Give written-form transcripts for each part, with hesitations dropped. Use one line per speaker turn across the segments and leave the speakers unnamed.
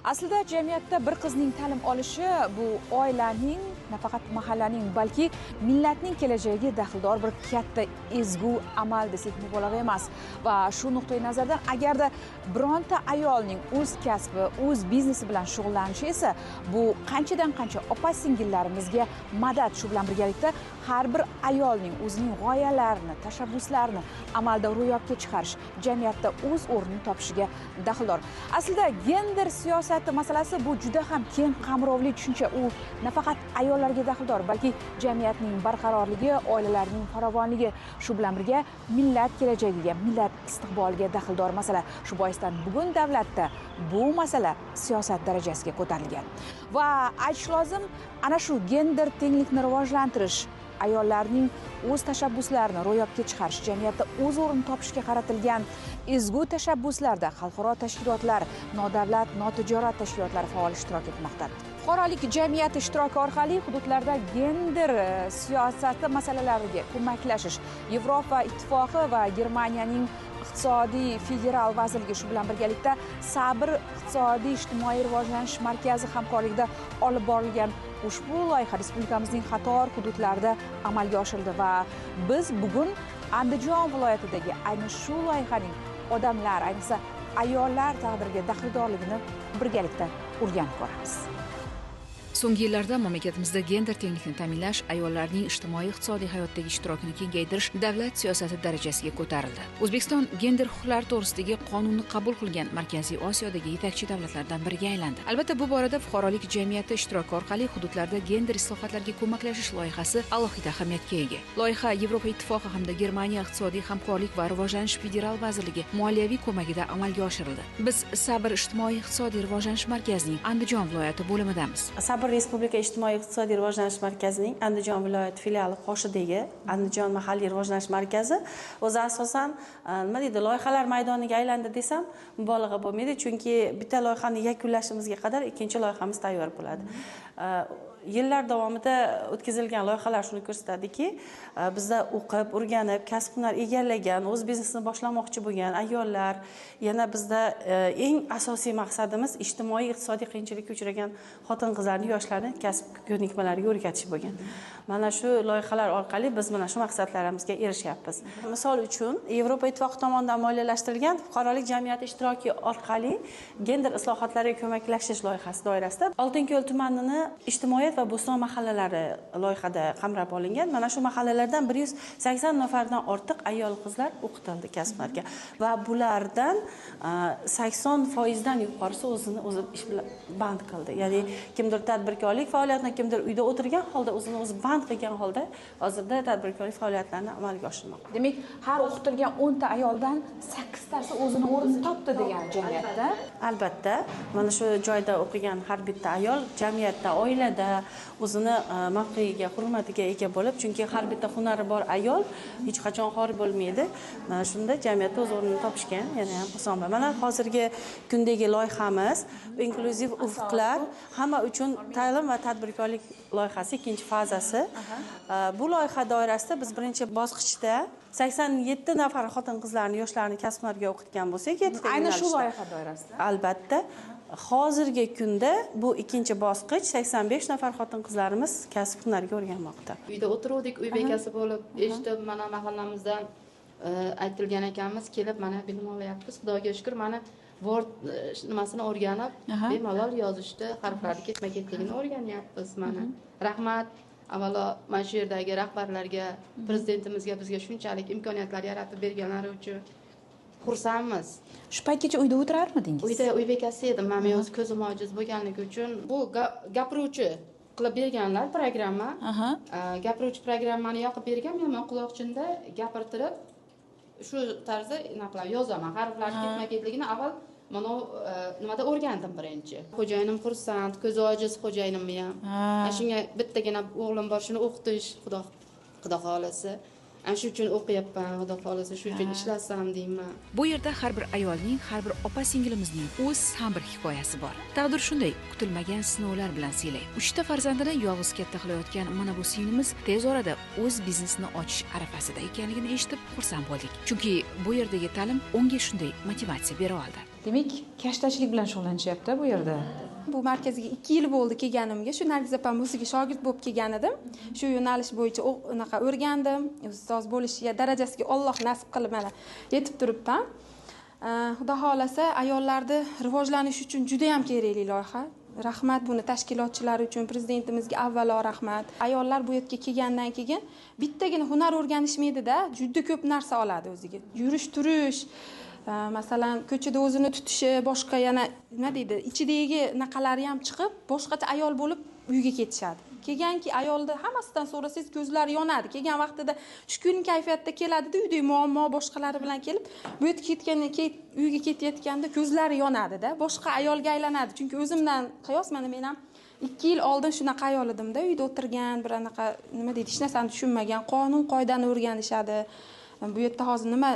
Aslida jamiyatda bir qizning ta'lim olishi bu oilaning, nafaqat mahallaning, balki millatning kelajagiga daxldor bir katta ezgu amal desak mubolag'a emas. Va shu nuqtai nazardan agarda bironta ayolning o'z kasbi, o'z biznesi bilan shug'ullanishi esa bu qanchadan qancha opa-singillarimizga madad. Shu bilan birgalikda har bir ayolning o'zining g'oyalarini, tashabbuslarini amalda ro'yobga chiqarish jamiyatda o'z o'rnini topishiga daxldor. Aslida gender siyosati masalasi bu juda ham keng qamrovli tushuncha. U nafaqat ayollarga daxldor, balki jamiyatning barqarorligi, oilalarning farovonligi, shu bilan birga millat kelajagiga, millat istiqboliga daxldor masala. Shu boisdan bugun davlatda bu masala siyosat darajasiga ko'tarilgan. Va aytish lozim, ana shu gender tenglikni rivojlantirish, ayollarning o'z tashabbuslarini ro'yobga chiqarish, jamiyatda o'z o'rnini topishga qaratilgan ezgu tashabbuslarda xalqaro tashkilotlar, nodavlat, notijorat tashkilotlar faol ishtirok etmoqda. Fuqarolik jamiyati ishtiroki orqali hududlarda gender siyosati masalalariga ko'maklashish Yevropa Ittifoqi va Germaniyaning iqtisodiy federal vazirligi, shu bilan birgalikda Sabr iqtisodiy ijtimoiy rivojlanish markazi hamkorligida olib borilgan ushbu loyiha respublikamizning qator hududlarida amalga oshirildi va biz bugun Andijon viloyatidagi ayni shu loyihaning odamlar, ayniqsa ayollar taqdiriga daxldorligini birgalikda o'rganib ko'ramiz. So'nggi yillarda mamlakatimizda gender tenglikni ta'minlash, ayollarning ijtimoiy-iqtisodiy hayotdagi ishtirokini kengaytirish davlat siyosati darajasiga ko'tarildi. O'zbekiston gender huquqlari to'g'risidagi qonunni qabul qilgan Markaziy Osiyodagi yetakchi davlatlardan biriga aylandi. Albatta, bu borada fuqarolik jamiyati ishtiroki orqali hududlarda gender islohotlarga ko'maklashish loyihasi alohida ahamiyatga ega. Loyiha Yevropa Ittifoqi hamda Germaniya iqtisodiy hamkorlik va rivojlanish federal vazirligi moliyaviy ko'magida amalga oshirildi. Biz Sabr ijtimoiy-iqtisodiy rivojlanish markazining Andijon viloyati bo'limidamiz.
Sabr Respublika ijtimoiy-iqtisodiy rivojlanish markazining Andijon viloyati filiali qoshidagi Andijon mahalliy rivojlanish markazi o'zi asosan nima deydi, loyihalar maydoniga aylandi desam mubolag'a bo'lmaydi, chunki bitta loyihani yakunlashimizga qadar ikkinchi loyihamiz tayyor bo'ladi. Yillar davomida o'tkazilgan loyihalar shuni ko'rsatadiki, bizda o'qib, o'rganib, kasb-hunar egallagan, o'z biznesini boshlamoqchi bo'lgan ayollar, yana bizda eng asosiy maqsadimiz ijtimoiy-iqtisodiy qiyinchilikka uchragan xotin-qizlarni, yoshlarni kasb ko'nikmalariga o'rgatish bo'lgan. Mana shu loyihalar orqali biz mana shu maqsadlarimizga erishyapmiz. Misol uchun, Yevropa Ittifoqi tomonidan moliyalashtirilgan fuqarolik jamiyati ishtiroki orqali gender islohotlariga ko'maklashish loyihasi doirasida Oltinko'l tumanining ijtimoiy va Bo'ston mahallalari loyihada qamrab olingan. Mana shu mahallalardan 180 nafardan ortiq ayol qizlar o'qitildi kasblarga va bulardan 80% dan yuqorisi o'zini o'zi ish bilan band qildi. Ya'ni kimdir tadbirkorlik faoliyatini, kimdir uyda o'tirgan holda o'zini o'zi band qilgan holda hozirda tadbirkorlik faoliyatlarini amalga oshirmoqda.
Demak, har o'qitilgan 10 ta ayoldan 8 tasi o'zini o'rnini topdi degan jamiyatda.
Albatta, mana shu joyda o'qigan har bitta ayol jamiyatda, oilada o'zini mavqeiga, hurmatiga ega bo'lib, chunki har bitta hunari bor ayol hech qachon xor bo'lmaydi. Mana shunda jamiyatda o'z o'rnini topishgan yana ham oson. Mana hozirgi kundagi loyihamiz inklyuziv ufqlar hamma uchun ta'lim va tadbirkorlik loyihasi ikkinchi fazasi. Bu loyiha doirasida biz birinchi bosqichda 87 nafar xotin-qizlarni, yoshlarni kasb-hunarga o'qitgan bo'lsak,
ayni shu loyiha doirasida.
Albatta, hozirgi kunda bu ikkinchi bosqich 85 nafar xotin-qizlarimiz kasb-hunarga o'rganmoqda.
Uyda o'tiruvdik, uy bekasi bo'lib, eshitib, mana mahallamizdan aytilgan ekanmiz, kelib mana bilim olyapmiz. Xudoga shukr, mana Word nimasini o'rganib, bemalol yozishni, harflarni ketma-ketligini o'rganyapmiz mana. Rahmat avvalo mana shu yerdagi rahbarlarga, prezidentimizga bizga shunchalik imkoniyatlar yaratib berganlari uchun xursandmiz.
Shu paytgacha uyda o'tirarmidingiz?
Uyda uy bekasi edim. Men o'z ko'zim ojiz bo'lganligi uchun bu gapiruvchi qilib berganlar programma. Gapiruvchi programmani yoqib bergan, men quloqchinda gapirtirib shu tarzda yozaman. Harflarni ketma-ketligini avval mana nimada o'rgandim birinchi. Xo'jayinim xursand, ko'zi ojiz xo'jayinimni ham. Shunga bittagina o'g'lim bor, shuni o'qitish, xudo xolisi. ana shu uchun o'qiyapman, xudo xohlasa shu uchun ishlasam deyman.
Bu yerda har bir ayolning, har bir opa-singlimizning o'z ham bir hikoyasi bor. Taqdir shunday kutilmagan sinovlar bilan siylay. 3 ta farzandini yolg'iz katta qilayotgan mana bu singlimiz tez orada o'z biznesini ochish arafasida ekanligini eshitib xursand bo'ldik. Chunki bu yerdagi ta'lim unga shunday motivatsiya bera oldi. Demak, kashtachilik bilan shug'ullanishyapti bu yerda.
Bu markazga 2 yil bo'ldi kelganimga. Shu Nargiz opam bo'lsiga shogird bo'lib kelgan edim. Shu yo'nalish bo'yicha unaqa o'rgandim. Ustoz bo'lishiga darajasiga Alloh nasib qilib mana yetib turibman. Xudo xolasa ayollarni rivojlanish uchun juda ham kerakli loyiha. Rahmat buni tashkilotchilar uchun, prezidentimizga avvalo rahmat. Ayollar bu yerga kelgandan keyin bittagina hunar o'rganishmaydi-da, juda ko'p narsa oladi o'ziga. Yurish, turish, masalan, ko'chada o'zini tutishi, boshqa yana nima deydi, ichidagi naqalari ham chiqib, boshqacha ayol bo'lib uyga ketishadi. Kelganki ayolni hammasidan so'rasangiz ko'zlari yonadi. Kelgan vaqtida shukurin kayfiyatda keladi-da, uyda muammo boshqalari bilan kelib, bu yerga ketgandan keyin uyga ketayotganda ko'zlari yonadi-da, boshqa ayolga aylanadi. Chunki o'zimdan qiyos, mana men ham 2 yil oldin shunaqa ayol edim-da, uyda o'tirgan, bir anaqa nima deydi, hech narsani tushunmagan, qonun qoidani o'rganishadi. Bu yerda hozir nima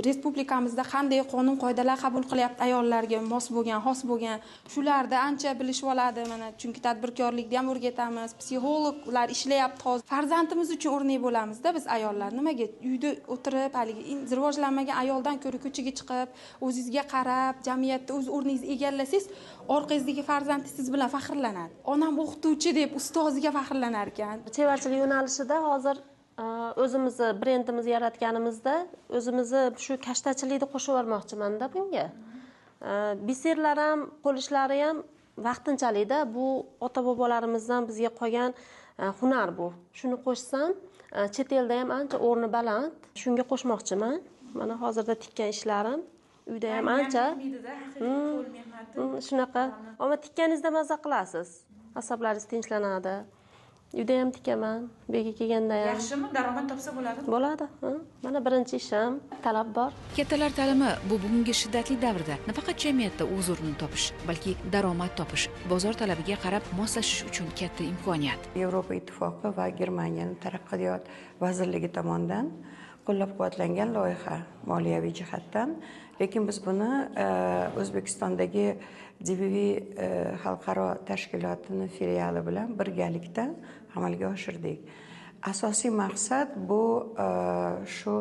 respublikamizda qanday qonun qoidalar qabul qilyapti ayollarga mos bo'lgan, xos bo'lgan, shularda ancha bilishib oladi. Mana chunki tadbirkorlikni ham o'rgatamiz, psixologlar ishlayapti hozir. Farzandimiz uchun o'rnak bo'lamiz-da biz ayollar. Nimaga uyda o'tirib, haligi rivojlanmagan ayoldan ko'ra ko'chaga chiqib, o'zingizga qarab, jamiyatda o'z o'rningizni egallasangiz, orqangizdagi farzandingiz bilan faxrlanadi. Onam o'qituvchi deb ustoziga faxrlanar ekan.
Chevarchilik yo'nalishida hozir o'zimizni brendimizni yaratganimizda o'zimizni shu kashtachilikni qo'shib yubormoqchiman-da bunga. Biserlar ham, qo'l ishlari ham vaqtinchalikda, bu ota-bobolarimizdan bizga qolgan hunar bu. Shuni qo'shsam, chet elda ham ancha o'rni baland. Shunga qo'shmoqchiman. Mana hozirda tikkan ishlarim, uyda ham ancha shunaqa. Ammo tikkaningizda maza qilasiz. Asablaringiz tinchlanadi. Uyda ham tikaman, bega kelganda ham.
Yaxshimi? Daromad topsa bo'ladi?
Bo'ladi. Mana birinchi ishim, talab bor.
Kattalar ta'limi bu bugungi shiddatli davrda nafaqat jamiyatda o'z o'rnini topish, balki daromad topish, bozor talabiga qarab moslashish uchun katta imkoniyat.
Yevropa Ittifoqi va Germaniyaning taraqqiyot vazirligi tomonidan qo'llab-quvvatlangan loyiha moliyaviy jihatdan, lekin biz buni O'zbekistondagi DBV xalqaro tashkilotining filiali bilan birgalikda amalga oshirdik. Asosiy maqsad bu shu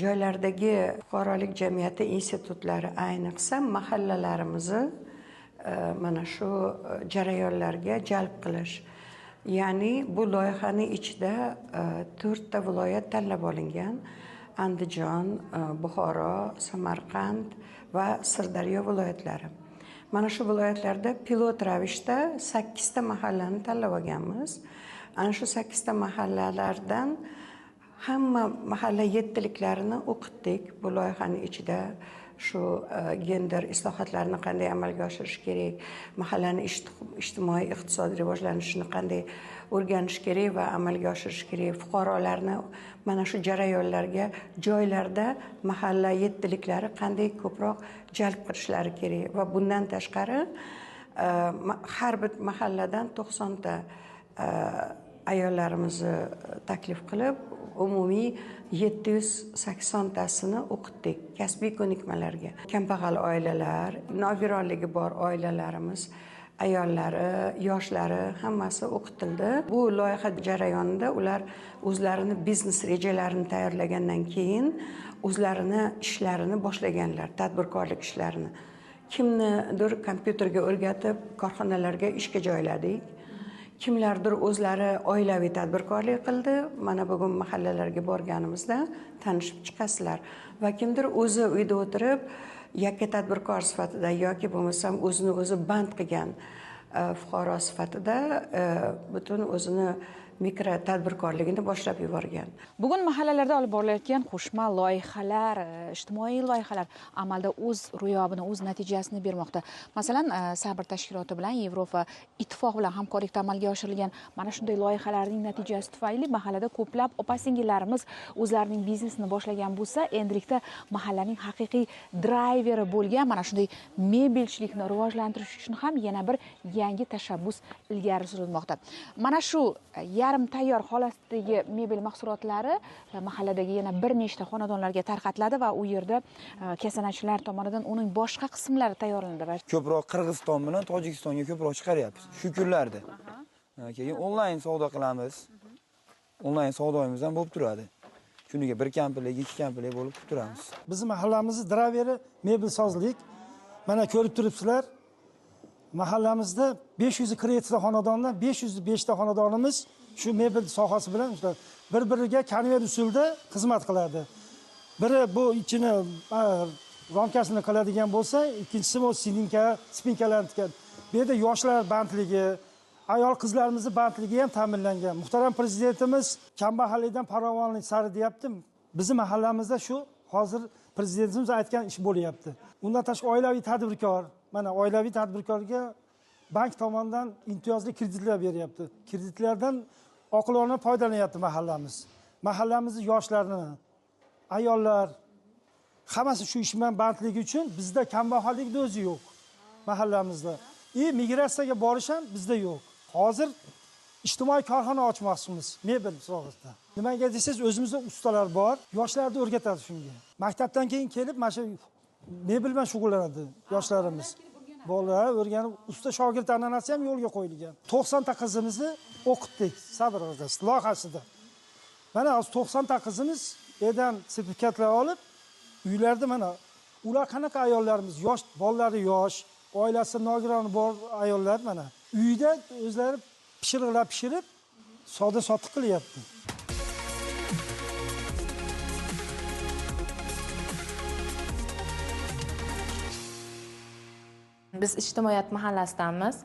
joylardagi fuqarolik jamiyati institutlari, ayniqsa mahallalarimizni mana shu jarayonlarga jalb qilish. Ya'ni bu loyihaning ichida 4 ta viloyat tanlab olingan: Andijon, Buxoro, Samarqand va Sirdaryo viloyatlari. Mana shu viloyatlarda pilot ravishda 8 ta mahallani tanlab olganmiz. Ana shu 8 ta mahallalardan hamma mahalla yettiliklarini o'qitdik. Bu loyihaning ichida shu gender islohotlarini qanday amalga oshirish kerak, mahallaning ijtimoiy iqtisodiy rivojlanishini qanday o'rganish kerak va amalga oshirish kerak, fuqarolarni mana shu jarayonlarga joylarda mahalla yettiliklari qanday ko'proq jalb qilishlari kerak va bundan tashqari har bir mahalladan 90 ta ayollarimizni taklif qilib umumiy 780 tasini o'qitdik kasbiy ko'nikmalarga. Kambag'al oilalar, nogironligi bor oilalarimiz, ayollari, yoshlari hammasi o'qitildi. Bu loyiha jarayonida ular o'zlarini biznes rejalarini tayyorlagandan keyin o'zlarini ishlarini boshlaganlar, tadbirkorlik ishlarini. Kimnidir kompyuterga o'rgatib korxonalarga ishga joyladik. Kimlardir o'zlari oilaviy tadbirkorlik qildi. Mana bugun mahallalarga borganimizda tanishib chiqasizlar. Va kimdir o'zi uyda o'tirib yakka tadbirkor sifatida yoki bo'lmasam o'zini o'zi band qilgan fuqaro sifatida butun o'zini mikro tadbirkorligini boshlab yuborgan.
Bugun mahallalarda olib borilayotgan qo'shma loyihalar, ijtimoiy loyihalar amalda o'z ro'yobini, o'z natijasini bermoqda. Masalan, Sabr tashkiloti bilan Yevropa Ittifoqi bilan hamkorlikda amalga oshirilgan mana shunday loyihalarning natijasi tufayli mahallada ko'plab opa-singillarimiz o'zlarining biznesini boshlagan bo'lsa, endilikda mahallaning haqiqiy drayveri bo'lgan mana shunday mebelchilikni rivojlantirish uchun ham yana bir yangi tashabbus ilgari surilmoqda. Mana shu yarim tayyor holatdagi mebel mahsulotlari mahalladagi yana bir nechta xonadonlarga tarqatiladi va u yerda kasanachilar tomonidan uning boshqa qismlari tayyorlanadi.
Ko'proq Qirg'iziston bilan Tojikistonga ko'proq chiqaryapmiz shu kunlarda. Keyin onlayn savdo qilamiz. Onlayn savdoyimiz ham bo'lib turadi. Kuniga 1 kampirlik, 2 kampirlik bo'lib turamiz.
Bizning mahallamizni Draveri mebel sozlik. Mana ko'rib turibsizlar. Mahallamizda 540 ta xonadondan 505 ta xonadonimiz shu mebel sohasi bilan bir-biriga konver usulda xizmat qiladi. Biri bu ichini ramkasini qiladigan bo'lsa, ikkinchisi bu spinkalarni tikadi. Bu yerda yoshlar bandligi, ayol qizlarimizni bandligi ham ta'minlangan. Muhtaram prezidentimiz kambag'allikdan farovonlik sari deyapti. Bizning mahallamizda shu hozir prezidentimiz aytgan ish bo'lyapti. Undan tashqari oilaviy tadbirkor, mana oilaviy tadbirkorga bank tomonidan imtiyozli kreditlar beryapti. Kreditlardan oqilona foydalanyapti mahallamiz. Mahallamizning yoshlarini, ayollar hammasi shu ish bilan bandligi uchun bizda kambag'allikning o'zi yo'q mahallamizda. Migratsiyaga borish ham bizda yo'q. Hozir ijtimoiy korxona ochmoqchimiz mebel sohasida. Nimaga desangiz, o'zimizda ustalar bor, yoshlarni o'rgatadi shunga. Maktabdan keyin kelib mana shu mebel bilan shug'ullanadi yoshlarimiz. Bolalar o'rganib, usta shogird an'anasi ham yo'lga qo'yilgan. 90 ta qizimizni o'qitdik Sabr orqasida loyihasida. Mana hozir 90 ta qizimiz edan sertifikatlar olib, uylarda mana ular qanaqa ayollarimiz, yosh, bolalari yosh, oilasi nogiron bor ayollar mana uyda o'zlari pishirib savdo sotiq qilyapti.
Biz ijtimoiyat mahallasidamiz.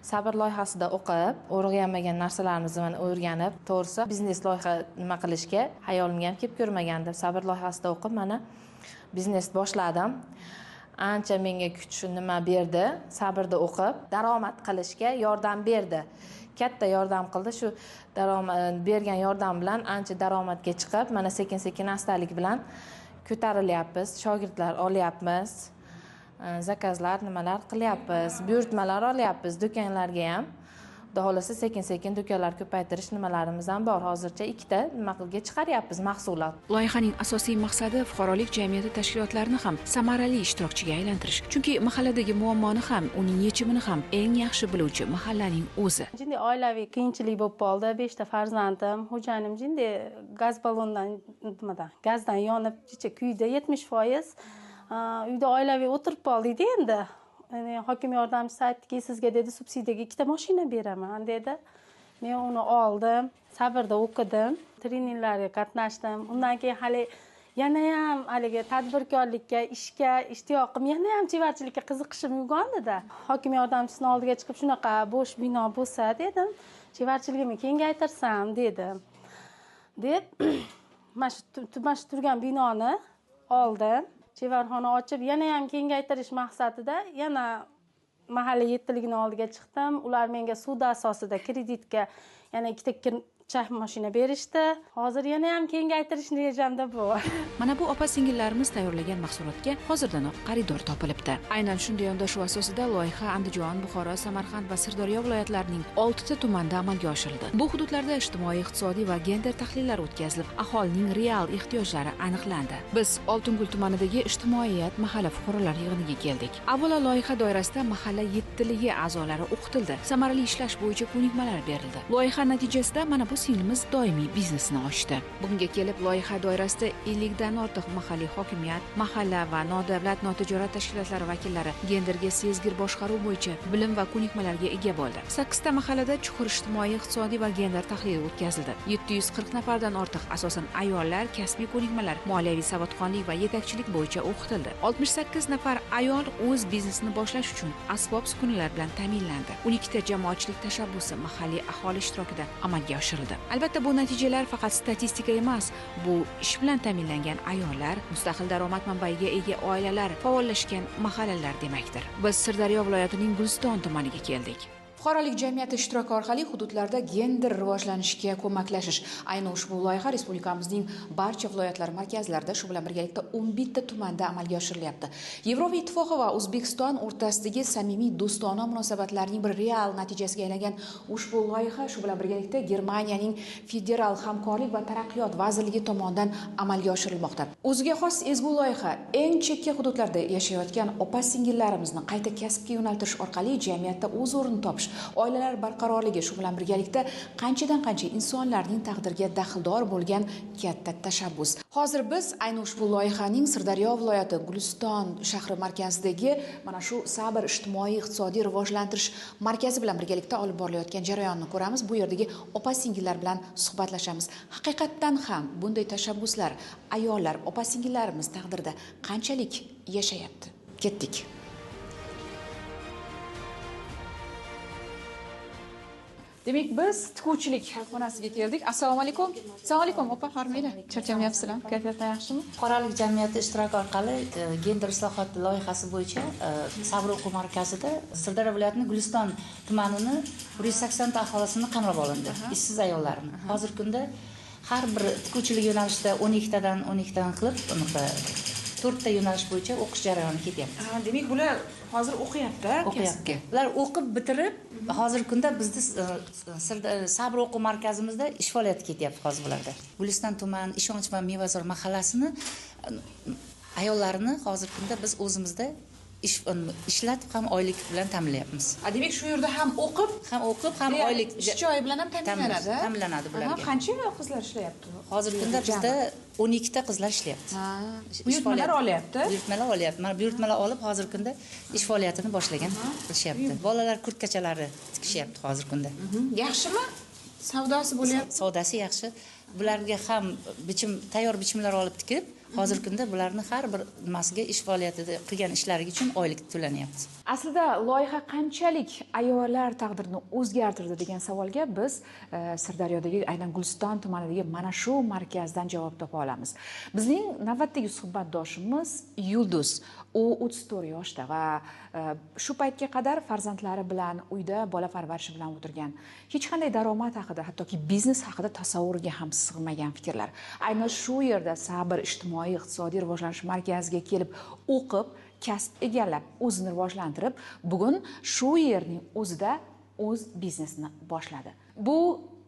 Sabr loyihasida o'qib, o'rganmagan narsalarimizni o'rganib, to'g'risi biznes loyiha nima qilishga hayolimga ham kelib ko'rmagandim. Sabr loyihasida o'qib, mana biznes boshladim. Ancha menga kuch nima berdi. Sabrda o'qib, daromad qilishga yordam berdi. Katta yordam qildi. Shu daromad bergan yordam bilan ancha daromadga chiqib, mana sekin-sekin astalik bilan ko'tarilyapmiz, shogirdlar olyapmiz. Zakazlar nimalar qilyapmiz, buyurtmalar olyapmiz do'konlarga ham. Xudo xolasa sekin-sekin do'konlar ko'paytirish nimalarimiz ham bor. Hozircha 2 ta nima qilga chiqaryapmiz mahsulot.
Loyihaning asosiy maqsadi fuqarolik jamiyati tashkilotlarini ham samarali ishtirokchiga aylantirish. Chunki mahalladagi muammoni ham, uning yechimini ham eng yaxshi biluvchi mahallaning o'zi.
Jinday oilaviy qiyinchilik bo'lib qoldi. 5 ta farzandim, xo'jayinim jinday gaz ballondan gazdan yonib, kuyda 70%. Uyda oilaviy o'tirib qoldik endi. Hokim yordamchisi aytdiki, sizga dedi subsidiyaga 2 ta mashina beraman dedi. Men uni oldim, Sabrda o'qidim, treninglarga qatnashdim. Undan keyin hali yana ham haligi tadbirkorlikka, ishga ishtiyoqim, yana ham chevarchilikka qiziqishim uyg'ondi-da. Hokim yordamchisining oldiga chiqib, shunaqa bo'sh bino bo'lsa dedim, chevarchiligimni kengaytirsam dedim. Deb mana shu turgan binoni oldim. Chevarxona ochib, yana ham kengaytirish maqsadida yana mahalla yettiligining oldiga chiqdim. Ular menga sud asosida kreditga yana 2 ta chaq mashina berishdi. Hozir yana ham kengaytirishni rejamda bor.
Mana bu opa-singillarimiz tayyorlagan mahsulotga hozirdanoq xaridor topilibdi. Aynan shunday yondashuv asosida loyiha Andijon, Buxoro, Samarqand va Sirdaryo viloyatlarining 6 ta tumanda amalga oshirildi. Bu hududlarda ijtimoiy, iqtisodiy va gender tahlillari o'tkazilib, aholining real ehtiyojlari aniqlandi. Biz Oltingul tumanidagi ijtimoiyat mahalla fuqarolar yig'iniga keldik. Avvalo loyiha doirasida mahalla yettiligi a'zolari o'qitildi. Samarali ishlash bo'yicha ko'nikmalar berildi. Loyiha natijasida mana bu singlimiz doimiy biznesini ochdi. Bunga kelib loyiha doirasida 50 dan ortiq mahalliy hokimiyat, mahalla va nodavlat notijorat tashkilotlari vakillari genderga sezgir boshqaruv bo'yicha bilim va ko'nikmalarga ega bo'ldi. 8 ta mahallada chuqur ijtimoiy, iqtisodiy va gender tahlili o'tkazildi. 740 nafardan ortiq asosan ayollar kasbiy ko'nikmalar, moliyaviy savodxonlik va yetakchilik bo'yicha o'qitildi. 68 nafar ayol o'z biznesini boshlash uchun asbob-uskunalar bilan ta'minlandi. 12 ta jamoatchilik tashabbusi mahalliy aholi ishtirokida amalga oshirildi. Albatta bu natijalar faqat statistika emas, bu ish bilan ta'minlangan ayollar, mustaqil daromad manbaiga ega oilalar, faollashgan mahallalar demakdir. Biz Sirdaryo viloyatining Guliston tumaniga keldik. Fuqarolik jamiyati ishtiroki orqali hududlarda gender rivojlanishiga ko'maklashish. Ayni ushbu loyiha respublikamizning barcha viloyatlar markazlarida, shu bilan birgalikda 11 ta tumanda amalga oshirilyapti. Yevropa Ittifoqi va O'zbekiston o'rtasidagi samimiy do'stona munosabatlarning bir real natijasiga aylangan ushbu loyiha shu bilan birgalikda Germaniyaning Federal hamkorlik va taraqqiyot vazirligi tomonidan amalga oshirilmoqda. O'ziga xos ezgu loyiha eng chekka hududlarda yashayotgan opa-singillarimizni qayta kasbga yo'naltirish orqali jamiyatda o'z o'rnini topish, oilalar barqarorligi, shu bilan birgalikda qanchadan qancha insonlarning taqdiriga daxldor bo'lgan katta tashabbus. Hozir biz ayni ushbu loyihaning Sirdaryo viloyati Guliston shahri markazidagi mana shu Sabr ijtimoiy iqtisodiy rivojlantirish markazi bilan birgalikda olib borilayotgan jarayonni ko'ramiz. Bu yerdagi opa-singillar bilan suhbatlashamiz. Haqiqatdan ham bunday tashabbuslar ayollar, opa-singillarimiz taqdirida qanchalik yashayapti? Ketdik. Demak, biz tikuvchilik xonasiga keldik. Assalomu alaykum. Assalomu alaykum, opa, hormaydi. Charchamayapsizlar? Kayfiyat yaxshimi?
Fuqarolik jamiyati ishtiroki orqali gender islohoti loyihasi bo'yicha Sabr o'quv markazida Sirdaryo viloyatining Guliston tumanini 180 ta aholisini qamrab olindi. Ishsiz ayollarni. Hozirgi kunda har bir tikuvchilik yo'nalishida 12 tadan qilib, 4 ta yo'nalish bo'yicha o'qish jarayoni ketyapti.
Demak, bular hozir o'qiyapti kasbga.
Ular o'qib bitirib, hozirgi kunda bizning Sabr o'quv markazimizda ish faoliyati ketyapti hozir bularda. Guliston tumani Ishonch va Mevazor mahallasini ayollarini hozirgi kunda biz o'zimizda ishlatib ham oylik bilan ta'minlayapmiz.
Demak, shu yerda ham o'qib, ham
oylik
joy bilan ham ta'minlanadi.
Ta'minlanadi bularga.
Qancha qizlar ishlayapti?
Hozirgi kunda bizda 12 ta qizlar ishlayapti.
Buyurtmalar olyapti.
Buyurtmalar olyapti. Mana buyurtmalar olib, hozirgi kunda ish faoliyatini boshlagan qilishyapti. Bolalar kurtkachalari tikishyapti hozirgi kunda.
Yaxshimi? Savdosi bo'lyapti.
Savdosi yaxshi. Bularga ham tayyor bichimlar olib tikib, hozirgi kunda bularni har bir nimasiga ish faoliyatida qilgan ishlariga uchun oylik to'lanyapti.
Aslida loyiha qanchalik ayollar taqdirini o'zgartirdi degan savolga biz Sirdaryodagi aynan Guliston tumanidagi mana shu markazdan javob topa olamiz. Bizning navbatdagi suhbatdoshimiz Yulduz. U 34 yoshda va shu paytga qadar farzandlari bilan uyda bola parvarishi bilan o'tirgan. Hech qanday daromad haqida, hattoki biznes haqida tasavvurga ham sig'magan fikrlar. Aynan shu yerda Sabr ijtimoiy iqtisodiy rivojlanish markaziga kelib o'qib, kasb egallab, o'zini rivojlantirib, bugun shu yerning o'zida o'z biznesini boshladi. Bu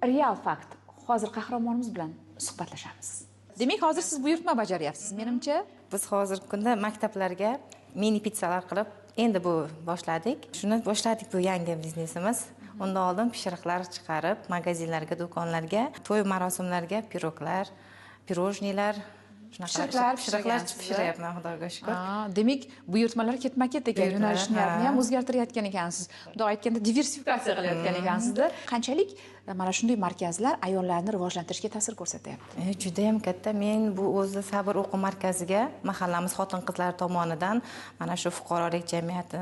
real fakt. Hozir qahramonimiz bilan suhbatlashamiz. Demak, hozir siz buyurtma bajaryapsiz, menimcha.
Biz hozirgi kunda maktablarga mini pitsalar qilib, endi bu boshladik. Shuni boshladik, bu yangi biznesimiz. Undan oldin pishiriqlar chiqarib, magazinlarga, do'konlarga, to'y marosimlarga piroglar, pirojnilar, pishiriqlar pishiryapman, Xudoga shukr.
Demak, buyurtmalar ketma-ket ekan, yo'nalishni ham o'zgartirayotgan ekansiz. Bunday aytganda diversifikatsiya qilayotgan ekansizda. Qanchalik mana shunday markazlar ayollarni rivojlantirishga ta'sir ko'rsatyapti?
Juda ham katta. Men bu o'zi Sabr o'quv markaziga mahallamiz xotin-qizlar tomonidan mana shu fuqarolik jamiyati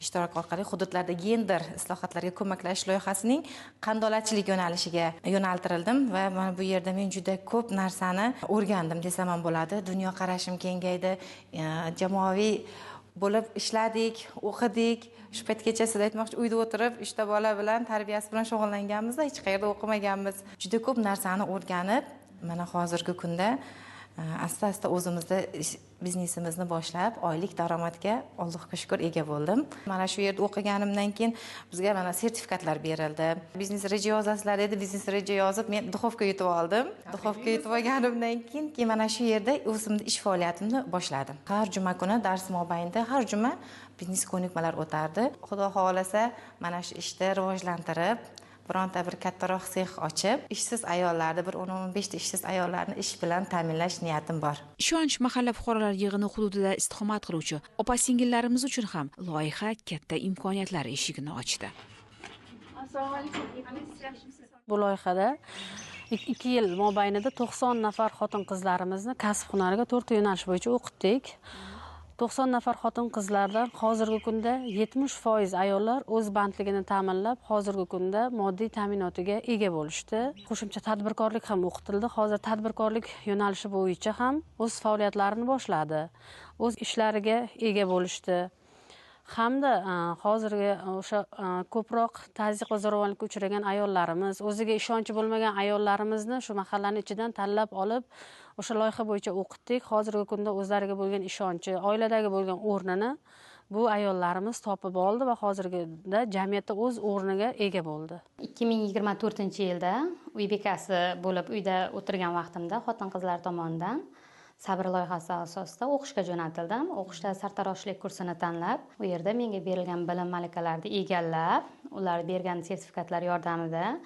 ishtiroki orqali hududlarda gender islohotlarga ko'maklashish loyihasining qandolatchilik yo'nalishiga yo'naltirildim va mana bu yerda men juda ko'p narsani o'rgandim desam ham bo'ladi. Dunyo qarashim kengaydi, jamoaviy bo'lib ishladik, o'qidik. Shu paytgacha siz aytmoqchi, uyda o'tirib, ishda bola bilan tarbiyasi bilan shug'ullanganmiz, hech qayerda o'qimaganmiz. Juda ko'p narsani o'rganib, mana hozirgi kunda asta-asta o'zimizda biznesimizni boshlab, oylik daromadga Allohga shukr ega bo'ldim. Mana shu yerda o'qiganimdan keyin bizga mana sertifikatlar berildi. Biznes reja yozasizlar dedi, biznes reja yozib, men duxovka yutib oldim. Duxovka yutib olganimdan keyin mana shu yerda o'zimni ish faoliyatimni boshladim. Har juma kuni dars mobaynida har juma biznes ko'nikmalar o'tardi. Xudo xohlasa, mana shu ishni rivojlantirib, bironta bir kattaroq sex ochib, ishsiz ayollarni, bir 10-15 ta ishsiz ayollarni ish bilan ta'minlash niyatim bor.
Ishonch mahalla fuqarolar yig'ini hududida istiqomat qiluvchi opa-singillarimiz uchun ham loyiha katta imkoniyatlar eshigini ochdi.
Assalomu alaykum. Bu loyihada 2 yil mobaynida 90 nafar xotin-qizlarimizni kasb hunariga 4 ta yo'nalish bo'yicha o'qitdik. 90 nafar xotin-qizlardan hozirgi kunda 70% ayollar o'z bandligini ta'minlab, hozirgi kunda moddiy ta'minotiga ega bo'lishdi. Qo'shimcha tadbirkorlik ham o'qitildi. Hozir tadbirkorlik yo'nalishi bo'yicha ham o'z faoliyatlarini boshladi. O'z ishlariga ega bo'lishdi. hamda hozirgi o'sha ko'proq tazyiq va zo'ravonlikka uchragan ayollarimiz, o'ziga ishonchi bo'lmagan ayollarimizni shu mahallaning ichidan tanlab olib, o'sha loyiha bo'yicha o'qitdik. Hozirgi kunda o'zlariga bo'lgan ishonchi, oiladagi bo'lgan o'rnini bu ayollarimiz topib oldi va hozirgida jamiyatda o'z o'rniga ega bo'ldi.
2024-yilda uy bekasi bo'lib uyda o'tirgan vaqtimda xotin-qizlar tomonidan sabr loyihasi asosida o'qishga jo'natildim. O'qishda sartaroshlik kursini tanlab, u yerda menga berilgan bilim malakalarini egallab, ular bergan sertifikatlar yordamida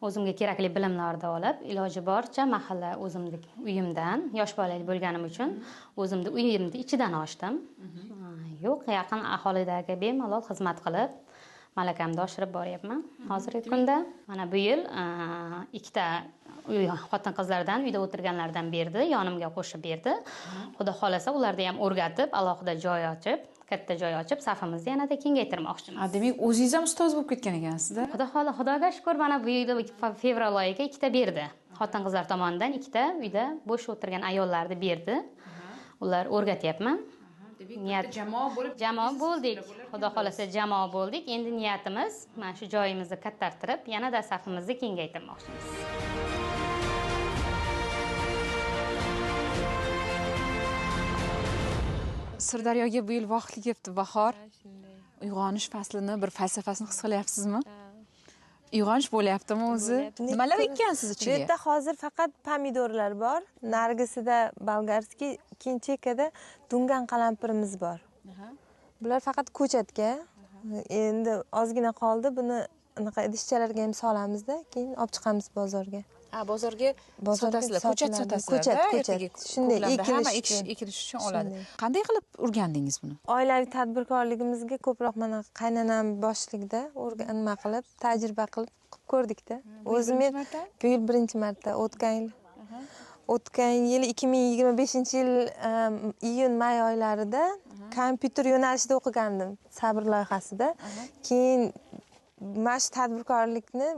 o'zimga kerakli bilimlarni olib, iloji boricha mahalla o'zimning uyimdan, yosh bolali bo'lganim uchun o'zimni uyimni ichidan ochdim. Yo'q, yaqin aholidagi bemalol xizmat qilib, malakamni oshirib boryapman. Hozirgi kunda mana bu yil ikkita xotin-qizlardan uyda o'tirganlardan berdi, yonimga qo'shib berdi. Xudo xolasa ularni ham o'rgatib, alohida joy ochib, katta joy ochib, safimizni yanada kengaytirmoqchimiz.
Demak, o'zingiz ham ustoz bo'lib ketgan ekansiz-da?
Xudoga shukr, mana bu yil fevral oyiga ikkita berdi. Xotin-qizlar tomonidan ikkita uyda bo'sh o'tirgan ayollarni berdi. Ular o'rgatyapman. Jamoa bo'ldik. Xudo xolasa jamoa bo'ldik. Endi niyatimiz mana shu joyimizni kattartirib, yanada safimizni kengaytirmoqchimiz.
Sirdaryoga bu yil vaqtli kelibdi bahor. Uyg'onish faslini bir falsafasini his qilyapsizmi? Uyg'onish bo'lyaptimi o'zi? Nimalar ekkansiz ichiga?
Bu yerda hozir faqat pomidorlar bor. Narigisida bolgarskiy, keyin chekada dungan qalampirimiz bor. Bular faqat ko'chatga. Endi ozgina qoldi. Buni anaqa idishchalarga ham solamizda, keyin olib chiqamiz bozorga.
Bozorga sotasizlar, ko'chat sotasizlar.
Ko'chat. Shunday
ekilish uchun oladi. Qanday qilib o'rgandingiz buni?
Oilaviy tadbirkorligimizga ko'proq mana qaynonam boshligida nima qilib, tajriba qilib ko'rdikda. O'zim bu yil birinchi marta o'tgan yil 2025-yil iyun-may oylarida kompyuter yo'nalishida o'qigandim, sabr loyihasida. Keyin mana shu tadbirkorlikni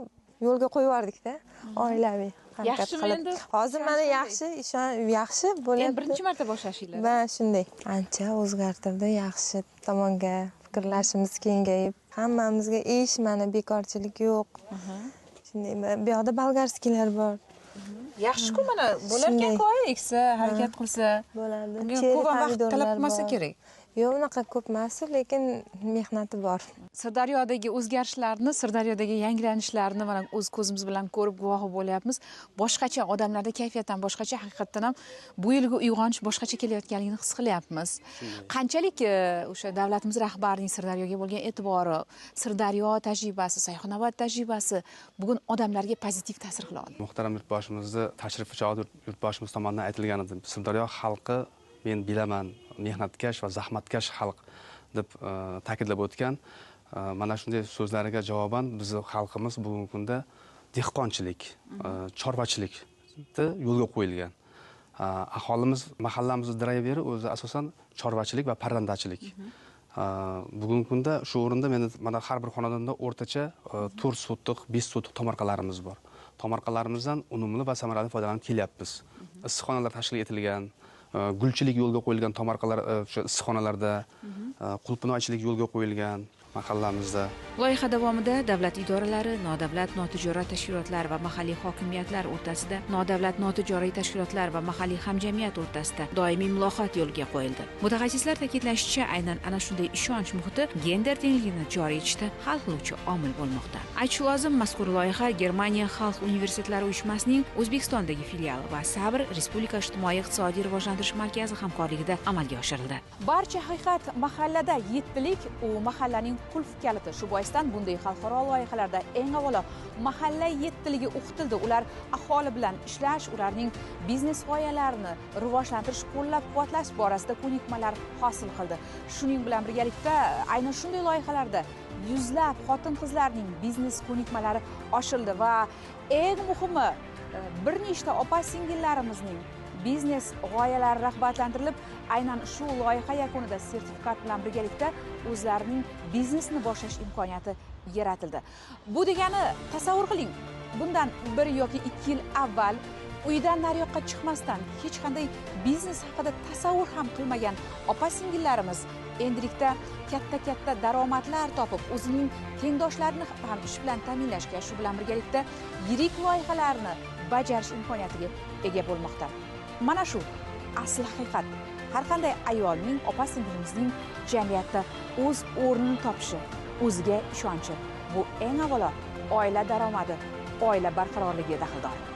yo'lga qo'yib yubordikda, oilaviy harakat qilib. Hozir mana yaxshi bo'lyapti.
Birinchi marta boshlashinglar.
Va shunday ancha o'zgartirdi, yaxshi tomonga fikrlashimiz kengayib, hammamizga ish, mana bekorchilik yo'q. Shunday bu yoqda bolgarskiylar bor.
Yaxshi-ku, mana bo'larkan-ku, eksa, harakat qilsa
bo'ladi.
Ko'p vaqt talab qilmasa kerak.
Yo'q, unaqa ko'p emas, lekin mehnati bor.
Sirdaryodagi o'zgarishlarni, Sirdaryodagi yangilanishlarni mana o'z ko'zimiz bilan ko'rib guvohi bo'lyapmiz. Boshqacha odamlarda kayfiyatdan boshqacha, haqiqatan ham bu yilgi uyg'onish boshqacha kelayotganligini his qilyapmiz. Qanchalik o'sha davlatimiz rahbarining Sirdaryoga bo'lgan e'tibori, Sirdaryo tajribasi, Sayxunobod tajribasi bugun odamlarga pozitiv ta'sir qila oldi.
Muhtaram yurtboshimizni tashrifi chog'ida yurtboshimiz tomonidan aytilgan edi. Sirdaryo xalqi men bilaman, mehnatkash va zahmatkash xalq deb ta'kidlab o'tgan. Mana shunday so'zlariga javoban bizning xalqimiz bugungi kunda dehqonchilik, chorvachilikni yo'lga qo'yilgan. Aholimiz, mahallamiz drayveri o'zi asosan chorvachilik va parrandachilik. Bugungi kunda shu o'rinda mana har bir xonadonda o'rtacha 4 sotix, 5 sotix tomorqalarimiz bor. Tomorqalarimizdan unumli va samarali foydalanib kelyapmiz. Issiqxonalar tashkil etilgan, gulchilik yo'lga qo'yilgan tomorqalar o'sha issiqxonalarda, qulpinoychilik yo'lga qo'yilgan mahallamizda.
Loyiha davomida davlat idoralari, nodavlat notijorat tashkilotlar va mahalliy hokimiyatlar o'rtasida, nodavlat notijoriy tashkilotlar va mahalliy hamjamiyat o'rtasida doimiy muloqot yo'lga qo'yildi. Mutaxassislar ta'kidlashicha, aynan ana shunday ishonch muhiti gender tengligini joriy etishda hal qiluvchi omil bo'lmoqda. Aytish lozim, mazkur loyiha Germaniya Xalq universitetlari uyushmasining O'zbekistondagi filiali va Sabr Respublika ijtimoiy-iqtisodiy rivojlantirish markazi hamkorligida amalga oshirildi. Barcha haqiqat mahallada yettilik, u mahallaning qulf kaliti. Shu boisdan bunday xalqaro loyihalarda eng avvalo mahalla yettiligi o'qitildi. Ular aholi bilan ishlash, ularning biznes g'oyalarini rivojlantirish, qo'llab-quvvatlash borasida ko'nikmalar hosil qildi. Shuning bilan birgalikda aynan shunday loyihalarda yuzlab xotin-qizlarning biznes ko'nikmalari oshirildi va eng muhimi bir nechta opa-singillarimizning biznes g'oyalari rag'batlantirilib, aynan shu loyiha yakunida sertifikat bilan birgalikda o'zlarining biznesini boshlash imkoniyati yaratildi. Bu degani tasavvur qiling, bundan 1 yoki 2 yil avval uydan naryoqqa chiqmasdan hech qanday biznes haqida tasavvur ham qilmagan opa singillarimiz endilikda katta daromadlar topib o'zining tengdoshlarini ham ish bilan ta'minlashga, shu bilan birgalikda yirik loyihalarni bajarish imkoniyatiga ega bo'lmoqda. Mana shu asl haqiqat. Har qanday ayolning, opa singilimizning jamiyatda o'z o'rnini topishi, o'ziga ishonchi bu eng avvalo oila daromadi, oila barqarorligiga daxldor.